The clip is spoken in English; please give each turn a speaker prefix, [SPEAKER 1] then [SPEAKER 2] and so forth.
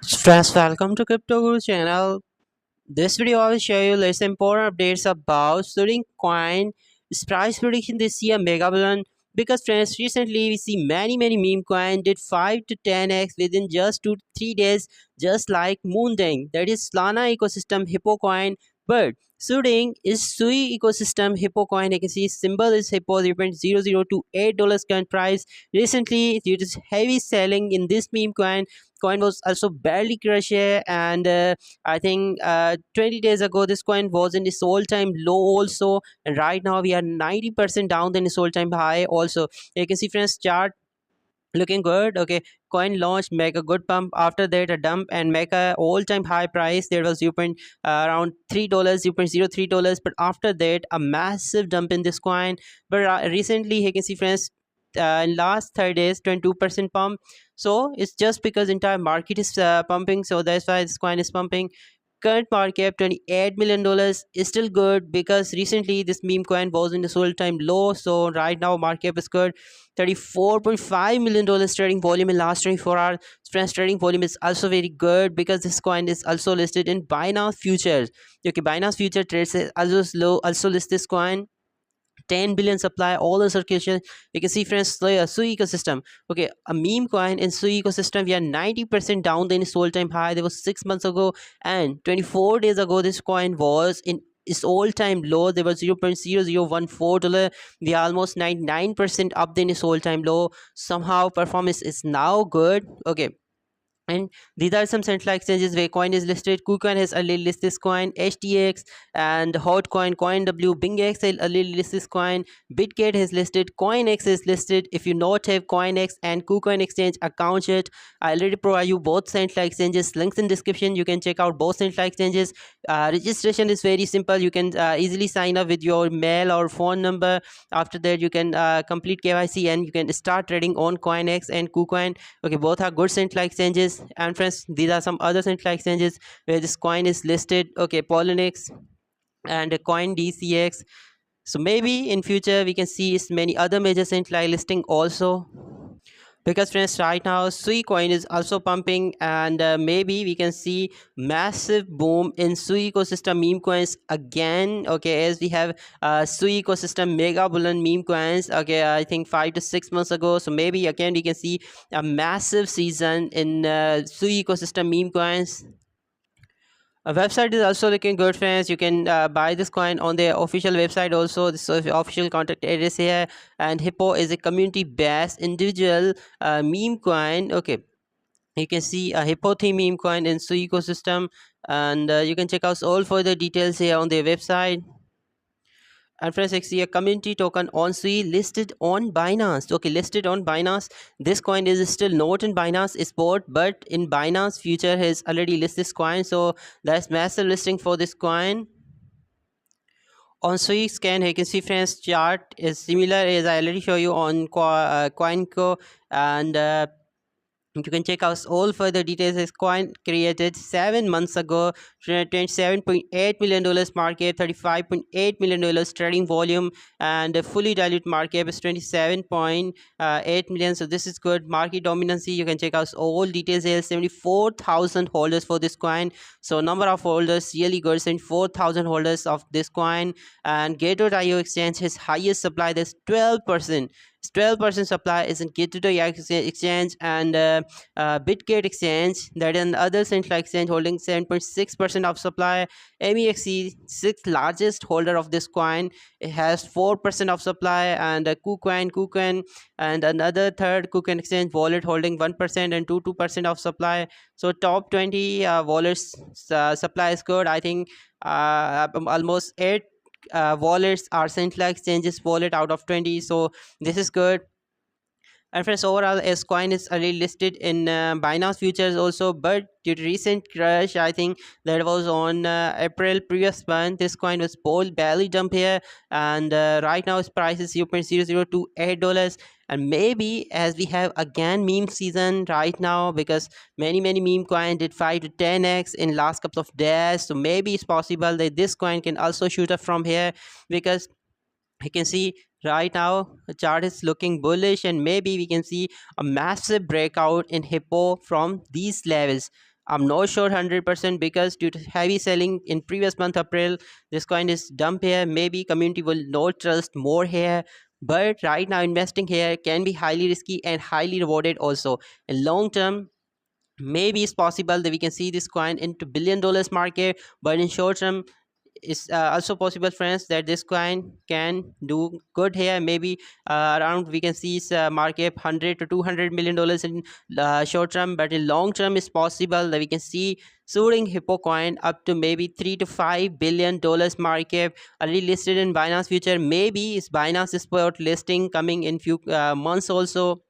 [SPEAKER 1] Friends, welcome to Crypto Guru channel. This video I will show you less important updates about Suring coin. Its price prediction this year mega balloon because friends recently we see many meme coin did 5 to 10x within just 2 to 3 days, just like Moondang, that is Solana ecosystem Hippo coin. But Suring is Sui ecosystem Hippo coin. You can see symbol is Hippo 0.0028 dollars current price. Recently due to heavy selling in this meme coin was also barely crushed here, and I think 20 days ago this coin was in its all-time low also, and right now we are 90% down than its all-time high also. You can see friends chart looking good. Okay, coin launch make a good pump, after that a dump and make a all-time high price. There was around $3, $0.03, but after that a massive dump in this coin. But recently you can see friends in last 30 days 22% pump. So it's just because entire market is pumping, so that's why this coin is pumping. Current market cap $28 million is still good because recently this meme coin was in the all-time low. So right now market cap is good. $34.5 million trading volume in last 24 hours. Friends, trading volume is also very good because this coin is also listed in Binance futures. Okay, Binance future trades also slow, also list this coin 10 billion supply, all the circulation. You can see friends, Sui ecosystem. Okay, a meme coin in Sui ecosystem, we are 90% down than its all-time high. There was 6 months ago, and 24 days ago this coin was in its all-time low. There was $0.0014. We are almost 99% up than its all-time low. Somehow performance is now good. Okay, and these are some central exchanges where coin is listed. KuCoin has early listed this coin, HTX and Hotcoin, CoinW, BingX early listed this coin, Bitget has listed, CoinX is listed. If you not have CoinX and KuCoin exchange account yet, I already provide you both central exchanges, links in description. You can check out both central exchanges. Registration is very simple. You can easily sign up with your mail or phone number. After that you can complete KYC and you can start trading on CoinX and KuCoin. Okay, both are good central exchanges. And friends, these are some other central exchanges where this coin is listed. Okay, Poloniex and Coin DCX. So maybe in future we can see many other major central listing also, because friends right now Sui coin is also pumping, and maybe we can see massive boom in Sui ecosystem meme coins again. Okay, as we have Sui ecosystem mega bullion meme coins. Okay, I think 5 to 6 months ago. So maybe again we can see a massive season in Sui ecosystem meme coins. A website is also looking good, friends. You can buy this coin on their official website also. This is the official contact address here. And Hippo is a community based individual meme coin. Okay, you can see a Hippo theme meme coin in Sui ecosystem, and you can check out all further details here on their website. And friends, I see a community token on Sui listed on Binance. Okay, listed on Binance. This coin is still not in Binance Sport, but in Binance Future has already listed this coin. So that's massive listing for this coin. On Sui scan, you can see friends chart is similar as I already show you on CoinCo, and you can check out all further details. This coin created 7 months ago, $27.8 million market, $35.8 million trading volume, and the fully diluted market is 27.8 million. So this is good market dominancy. You can check out all details here. 74,000 holders for this coin. So number of holders really good. 74,000 holders of this coin. And Gate.io exchange has highest supply. There's 12%. 12% supply is in Gate.io exchange, and Bitgate exchange, that is another central exchange holding 7.6% of supply. MEXC, sixth largest holder of this coin, it has 4% of supply. And KuCoin, and another third KuCoin exchange wallet holding 1% and 2% of supply. So top 20 wallets supply is good. I think almost 8 wallets are central exchanges wallet out of 20. So this is good. And friends, overall as coin is already listed in Binance futures also, but due to recent crash, I think that was on April previous month, this coin was bold barely dump here, and right now its price is $0.0028. And maybe as we have again meme season right now, because many meme coin did 5 to 10x in last couple of days, so maybe it's possible that this coin can also shoot up from here, because you can see right now the chart is looking bullish, and maybe we can see a massive breakout in Hippo from these levels. I'm not sure 100% because due to heavy selling in previous month April, this coin is dump here. Maybe community will not trust more here. But right now investing here can be highly risky and highly rewarded also. In long term, maybe it's possible that we can see this coin into $1 billion market, but in short term it's also possible, friends, that this coin can do good here. Maybe around we can see its market 100 to 200 million dollars in short term, but in long term it's possible that we can see soaring hippo coin up to maybe 3 to 5 billion dollars market, already listed in Binance future. Maybe it's Binance spot listing coming in few months also.